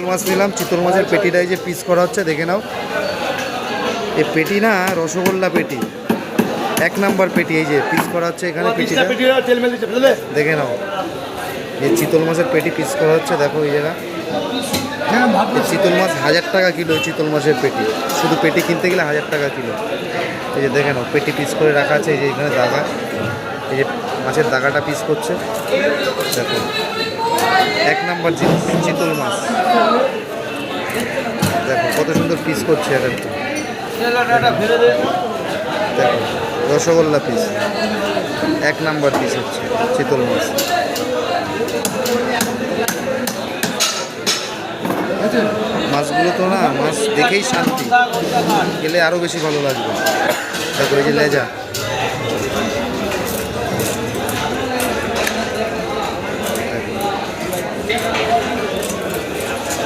মাছ নিলাম, চিতল মাছের পেটিটা এই যে পিস করা হচ্ছে, দেখে নাও। এই পেটি না রসগোল্লা পেটি, 1 নাম্বার পেটি। এই যে পিস করা হচ্ছে এখানে পেটিটা, দেখে নাও। এই চিতল মাছের পেটি পিস করা হচ্ছে, দেখো এই জায়গা। চিতল মাছ 1000 টাকা কিলো। চিতল মাছের পেটি, শুধু পেটি কিনতে গেলে 1000 টাকা কিলো। এই যে দেখে নাও, পেটি পিস করে রাখা আছে। এই যে এখানে দাগা, এই যে মাছের দাগাটা পিস করছে, দেখো। 1 নাম্বার জিনিস চিতল মাছ, দেখো কত সুন্দর পিস করছে। এটা দেখো রসগোল্লা পিস, 1 নাম্বার পিস হচ্ছে চিতল মাছ। মাছগুলো তো না, মাছ দেখেই শান্তি, খেলে আরও বেশি ভালো লাগবে। দেখো এই যে লেজা,